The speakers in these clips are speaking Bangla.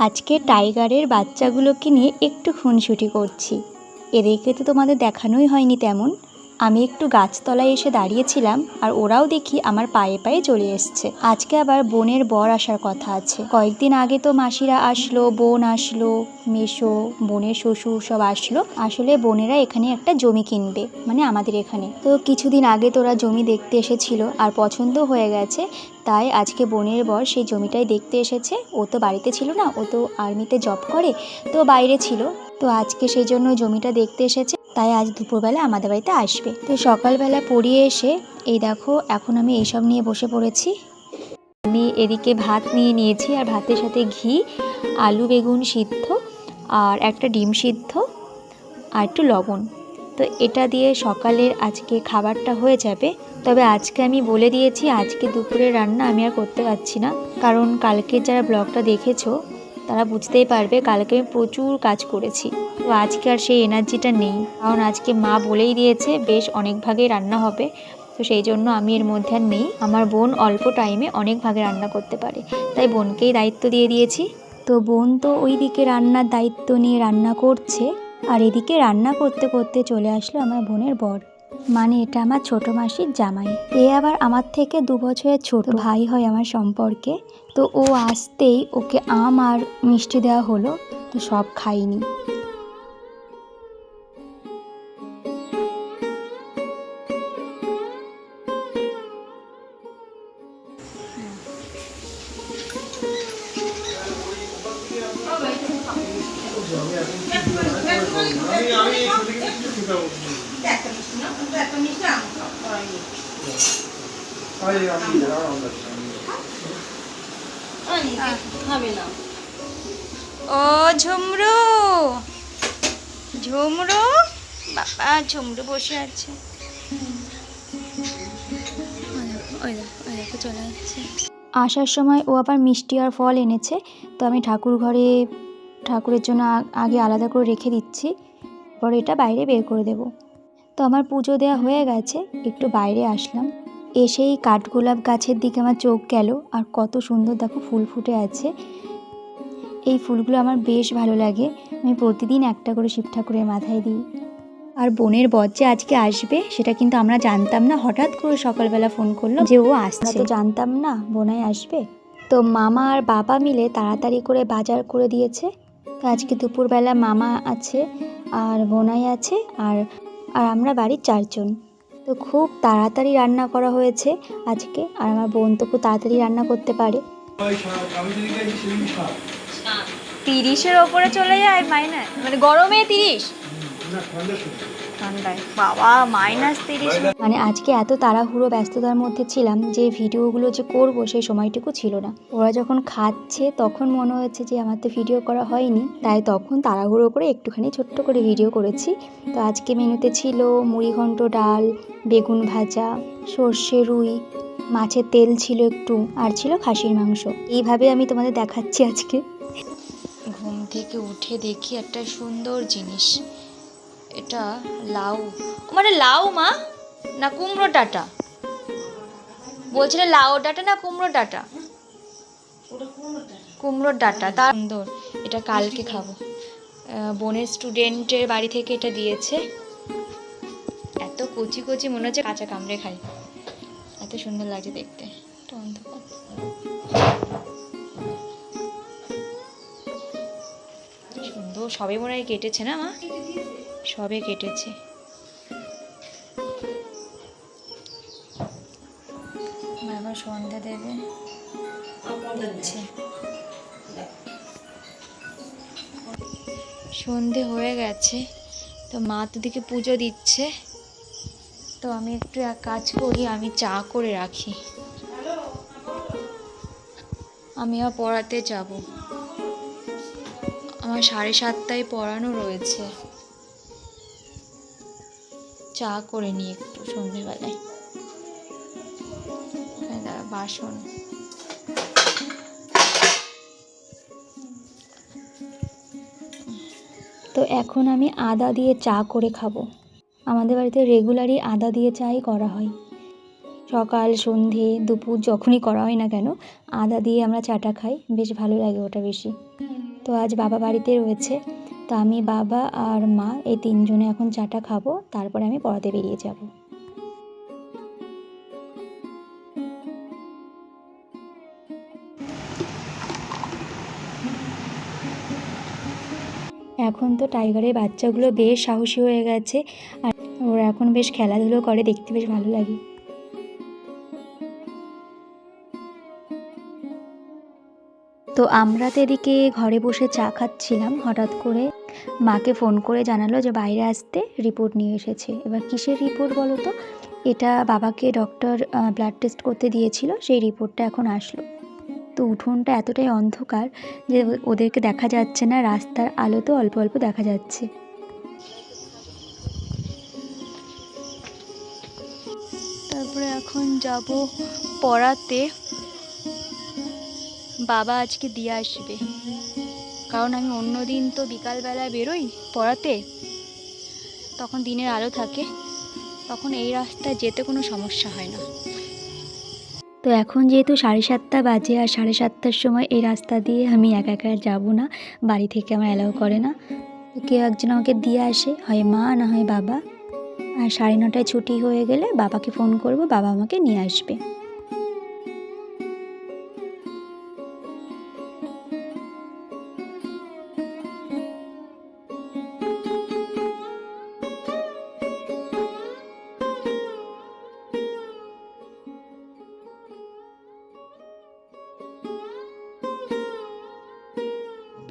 আজকে টাইগারের বাচ্চাগুলোকে নিয়ে একটু খুনসুটি করছি। এদেরকে তো তোমাদের দেখানোই হয়নি তেমন। আমি একটু গাছতলায় এসে দাঁড়িয়েছিলাম আর ওরাও দেখি আমার পায়ে পায়ে চলে এসছে। আজকে আবার বোনের বর আসার কথা আছে। কয়েকদিন আগে তো মাসিরা আসলো, বোন আসলো, মেসো, বোনের শ্বশুর সব আসলো। আসলে বোনেরা এখানে একটা জমি কিনবে, মানে আমাদের এখানে। তো কিছুদিন আগে তোরা জমি দেখতে এসেছিল আর পছন্দ হয়ে গেছে, তাই আজকে বোনের বর সেই জমিটাই দেখতে এসেছে। ও তো বাড়িতে ছিল না, ও তো আর্মিতে জব করে, তো বাইরে ছিল। তো আজকে সেই জন্য জমিটা দেখতে এসেছে, তাই আজ দুপুরবেলা আমাদের বাড়িতে আসবে। তো সকালবেলা পড়িয়ে এসে এই দেখো এখন আমি এইসব নিয়ে বসে পড়েছি। আমি এদিকে ভাত নিয়ে নিয়েছি আর ভাতের সাথে ঘি, আলু বেগুন সিদ্ধ আর একটা ডিম সিদ্ধ আর একটু লবণ। তো এটা দিয়ে সকালের আজকে খাবারটা হয়ে যাবে। তবে আজকে আমি বলে দিয়েছি আজকে দুপুরের রান্না আমি আর করতে পারছি না, কারণ কালকে যারা ব্লগটা দেখেছো তারা বুঝতেই পারবে কালকে আমি প্রচুর কাজ করেছি। তো আজকে আর সেই এনার্জিটা নেই, কারণ আজকে মা বলেই দিয়েছে বেশ অনেক ভাগেই রান্না হবে। তো সেই জন্য আমি এর মধ্যে আর নেই। আমার বোন অল্প টাইমে অনেক ভাগে রান্না করতে পারে, তাই বোনকেই দায়িত্ব দিয়ে দিয়েছি। তো বোন তো ওই দিকে রান্নার দায়িত্ব নিয়ে রান্না করছে, আর এদিকে রান্না করতে করতে চলে আসলো আমার বোনের বর, মানে এটা আমার ছোট মাসির জামাই। এ আবার আমার থেকে 2 বছরের ছোট ভাই হয় আমার সম্পর্কে। তো ও আসতেই ওকে আম আর মিষ্টি দেওয়া হলো, তো সব খাইনি। ও ঝুমরু, ঝুমরু বাবা, ঝুমরু বসে আছে। চলে যাচ্ছে। আসার সময় ও আবার মিষ্টি আর ফল এনেছে, তো আমি ঠাকুর ঘরে ঠাকুরের জন্য আগে আলাদা করে রেখে দিচ্ছি, পরে এটা বাইরে বের করে দেব। তো আমার পুজো দেওয়া হয়ে গেছে, একটু বাইরে আসলাম। এসেই কাঠগোলাপ গাছের দিকে আমার চোখ গেল, আর কত সুন্দর দেখো ফুল ফুটে আছে। এই ফুলগুলো আমার বেশ ভালো লাগে, আমি প্রতিদিন একটা করে শিব ঠাকুরের মাথায় দিই। আর বোনের বর যে আজকে আসবে সেটা কিন্তু আমরা জানতাম না, হঠাৎ করে সকালবেলা ফোন করলো যে ও আসছে। তো জানতাম না বোনাই আসবে। তো মামা আর বাবা মিলে তাড়াতাড়ি করে বাজার করে দিয়েছে। তো আজকে দুপুরবেলা মামা আছে আর বোনাই আছে আর আমরা বাড়ির 4 জন। তো খুব তাড়াতাড়ি রান্না করা হয়েছে আজকে, আর আমার বোন তো খুব তাড়াতাড়ি রান্না করতে পারে। 30-এর ওপরে চলে যায় মাইনাস, মানে গরমে 30, ঠান্ডায় বাবা -30। মানে আজকে এত তাড়াহুড়ো ব্যস্ততার মধ্যে ছিলাম যে ভিডিওগুলো যে করব সেই সময়টুকু ছিল না। ওরা যখন খাচ্ছে তখন মনে হচ্ছে যে আমার তো ভিডিও করা হয়নি, তাই তখন তাড়াহুড়ো করে একটুখানি ছোট্ট করে ভিডিও করেছি। তো আজকে মেনুতে ছিল মুড়িঘণ্ট, ডাল, বেগুন ভাজা, সর্ষে রুই, মাছের তেল ছিল একটু, আর ছিল খাসির মাংস। এইভাবে আমি তোমাদের দেখাচ্ছি আজকে। ঘুম থেকে উঠে দেখি একটা সুন্দর জিনিস, এটা লাউ। মানে লাউ মা না কুমড়ো ডাঁটা? বলছিলে লাউ ডাঁটা না কুমড়ো ডাঁটা? কুমড়োর ডাঁটা, তার সুন্দর। এটা কালকে খাবো। বোনের স্টুডেন্টের বাড়ি থেকে এটা দিয়েছে। এত কচি কচি মনে হচ্ছে কাঁচা কামড়ে খাই, এত সুন্দর লাগছে দেখতে। সুন্দর, সবে মনে হয় কেটেছে না মা? সবে কেটেছে। আবার সন্ধ্যা দেবে দিচ্ছে। সন্ধে হয়ে গেছে, তো মা তো দিকে পুজো দিচ্ছে। তো আমি একটু এক কাজ করি, আমি চা করে রাখি। আমি আর পড়াতে যাব, আমার 7:30টায় পড়ানো রয়েছে। চা করে নিই একটু সন্ধ্যেবেলায়। বাসন তো এখন আমি আদা দিয়ে চা করে খাবো। আমাদের বাড়িতে রেগুলারই আদা দিয়ে চাই করা হয়, সকাল সন্ধে দুপুর যখনই করা হয় না কেন আদা দিয়ে আমরা চাটা খাই, বেশ ভালো লাগে ওটা বেশি। তো আজ বাবা বাড়িতে রয়েছে, তো আমি, বাবা আর মা এই তিনজনে এখন চাটা খাবো, তারপরে আমি পড়াতে বেরিয়ে যাব। এখন তো টাইগারের বাচ্চাগুলো বেশ সাহসী হয়ে গেছে, আর ওরা এখন বেশ খেলাধুলো করে, দেখতে বেশ ভালো লাগে। তো আমরা তো এদিকে ঘরে বসে চা খাচ্ছিলাম, হঠাৎ করে মাকে ফোন করে জানালো যে বাইরে আসতে, রিপোর্ট নিয়ে এসেছে। এবার কিসের রিপোর্ট বলো তো? এটা বাবাকে ডক্টর ব্লাড টেস্ট করতে দিয়েছিল, সেই রিপোর্টটা এখন আসলো। তো উঠোনটা এতটাই অন্ধকার যে ওদেরকে দেখা যাচ্ছে না, রাস্তার আলো তো অল্প অল্প দেখা যাচ্ছে। তারপরে এখন যাব পড়াতে। বাবা আজকে দিয়ে আসবে, কারণ আমি অন্য দিন তো বিকালবেলায় বেরোই পড়াতে, তখন দিনের আলো থাকে, তখন এই রাস্তায় যেতে কোনো সমস্যা হয় না। তো এখন যেহেতু 7:30 বাজে, আর 7:30টার সময় এই রাস্তা দিয়ে আমি একা একা যাব না, বাড়ি থেকে আমার অ্যালাউ করে না। তো কেউ একজন আমাকে দিয়ে আসে, হয় মা না হয় বাবা। আর 9:30টায় ছুটি হয়ে গেলে বাবাকে ফোন করব, বাবা আমাকে নিয়ে আসবে।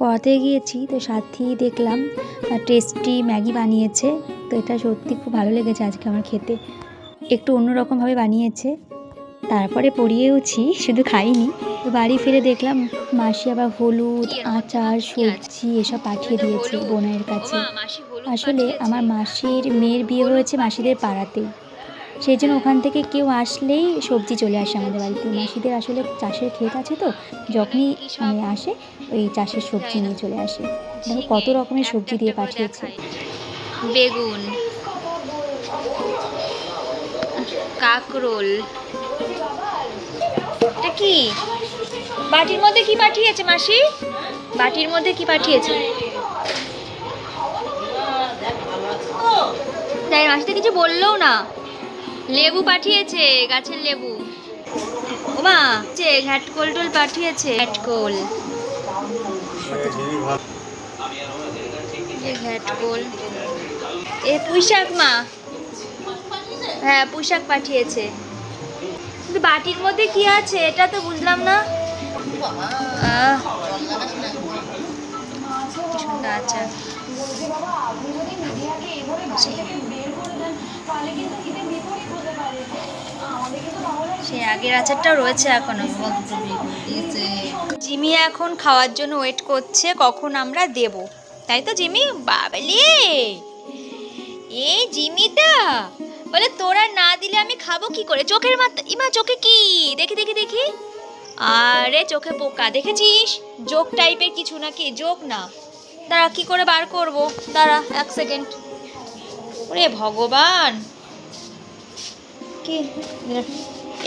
পড়াতে গিয়েছি, তো সাথেই দেখলাম টেস্টি ম্যাগি বানিয়েছে। তো এটা সত্যি খুব ভালো লেগেছে আজকে আমার খেতে, একটু অন্যরকমভাবে বানিয়েছে। তারপরে পড়িয়েওছি, শুধু খাইনি। তো বাড়ি ফিরে দেখলাম মাসি আবার হলুদ, আচার, সবজি এসব পাঠিয়ে দিয়েছে বোনের কাছে। আসলে আমার মাসির মেয়ের বিয়ে হয়েছে মাসিদের পাড়াতেই, সেই জন্য ওখান থেকে কেউ আসলেই সবজি চলে আসে আমাদের বাড়িতে। মাসিদের আসলে চাষের ক্ষেত আছে, তো যখনই মানে আসে ওই চাষের সবজি নিয়ে চলে আসে। দেখো কত রকমের সবজি দিয়ে পাঠিয়েছে। বেগুন, কাকরোল, এটা কি বাটির মধ্যে কি পাঠিয়েছে মাসি? বাটির মধ্যে কি পাঠিয়েছে? তাই মাসিতে কিছু বললেও না। লেবু পাঠিয়েছে, গাছের লেবু। ওমা যে ঘ্যাটকোল টোল পাঠিয়েছে, ঘ্যাটকোল, ঘ্যাটকোল, এ পুঁইশাক মা, হ্যাঁ পুঁইশাক পাঠিয়েছে। কিন্তু বাটির মধ্যে কি আছে এটা তো বুঝলাম না। আচ্ছা, সে আগের আচারটাও রয়েছে এখনো। জিমি এখন খাওয়ার জন্য ওয়েট করছে কখন আমরা দেব, তাই তো জিমি? বাবালে এই জিমিটা বলে তোরা না দিলে আমি খাবো কি করে? চোখের মাথা, ইমা চোখে কি দেখি দেখি দেখি, আরে চোখে পোকা দেখেছিস? জোক টাইপের কিছু নাকি? জোক না, দাঁড়া কি করে বার করবো, দাঁড়া 1 সেকেন্ড। ওরে ভগবান, কি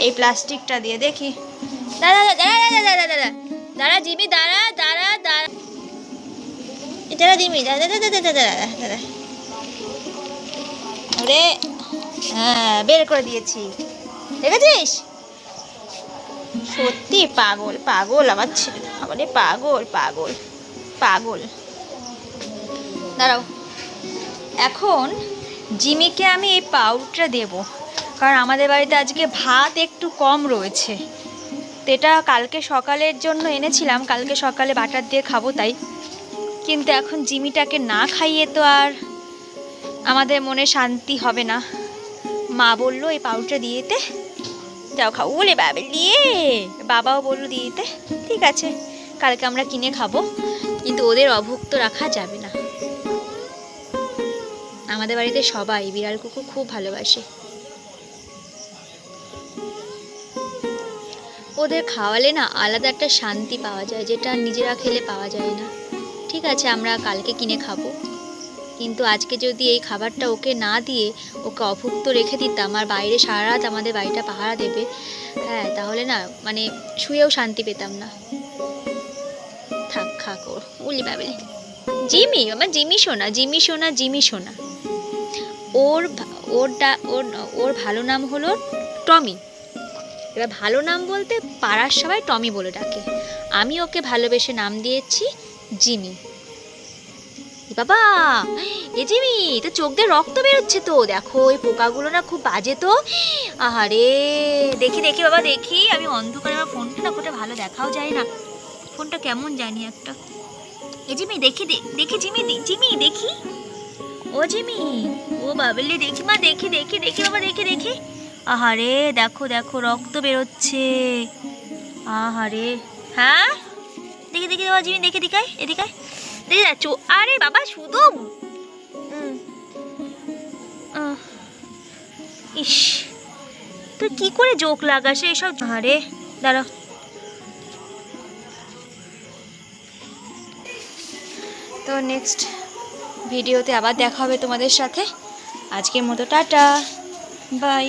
এই প্লাস্টিকটা দিয়ে দেখি। দাঁড়া দাঁড়া দাঁড়া দাঁড়া দাঁড়া দাঁড়া জিমি, দাঁড়া দাঁড়া দাঁড়া, এটা জিমি, দাঁড়া দাঁড়া দাঁড়া দাঁড়া দাঁড়া। ওরে হ্যাঁ বের করে দিয়েছি, দেখেছিস? সত্যি পাগল পাগল আমার ছেলে, আমাদের পাগল পাগল পাগল। দাঁড়াও, এখন জিমিকে আমি এই পাউডারটা দেবো, কারণ আমাদের বাড়িতে আজকে ভাত একটু কম রয়েছে। তো এটা কালকে সকালের জন্য এনেছিলাম, কালকে সকালে বাটার দিয়ে খাবো তাই। কিন্তু এখন জিমিটাকে না খাইয়ে তো আর আমাদের মনে শান্তি হবে না। মা বললো এই পাউডারটা দিয়ে দিতে, যাও খাও। বলে বাবা দিয়ে, বাবাও বললো দিয়ে দিতে, ঠিক আছে কালকে আমরা কিনে খাবো, কিন্তু ওদের অভুক্ত রাখা যাবে না। আমাদের বাড়িতে সবাই বিড়াল কুকুর খুব ভালোবাসে, ওদের খাওয়ালে না আলাদা একটা শান্তি পাওয়া যায়, যেটা নিজেরা খেলে পাওয়া যায় না। ঠিক আছে আমরা কালকে কিনে খাবো, কিন্তু আজকে যদি এই খাবারটা ওকে না দিয়ে ওকে অভুক্ত রেখে দিতাম, আর বাইরে সারা রাত আমাদের বাড়িটা পাহারা দেবে, হ্যাঁ তাহলে না মানে শুয়েও শান্তি পেতাম না। থাক। খা কর উলি বাবলি। জিমি, আমার জিমি সোনা, জিমি সোনা, জিমি সোনা। ওর ওর ভালো নাম হলো টমি। এবার ভালো নাম বলতে পাড়ার সবাই টমি বলে ডাকে, আমি ওকে ভালোবেসে নাম দিয়েছি জিমি। বাবা, এ জিমি, তো চোখ দিয়ে রক্ত বেরোচ্ছে তো, দেখো ওই পোকাগুলো না খুব বাজে তো। আহারে, দেখি দেখি বাবা দেখি, আমি অন্ধকারে আমার ফোনটা না কোটা ভালো দেখাও যায় না, ফোনটা কেমন জানি একটা। এ জিমি দেখি দেখি জিমি, জিমি দেখি, ও জিমি, ও বাবলি দেখি মা, দেখি দেখি দেখি বাবা দেখি দেখি। আহারে দেখো দেখো রক্ত বেরোচ্ছে, আহারে। হ্যাঁ দেখি দেখি বাবা জিমি, দেখি দিকায় এদিকায় দেখি যাচ্ছ। আরে বাবা শুধু ইস, তুই কি করে জোক লাগাস এসব? আরে দাঁড়া, তো নেক্সট ভিডিওতে আবার দেখা হবে তোমাদের সাথে। আজকের মতো টাটা, বাই।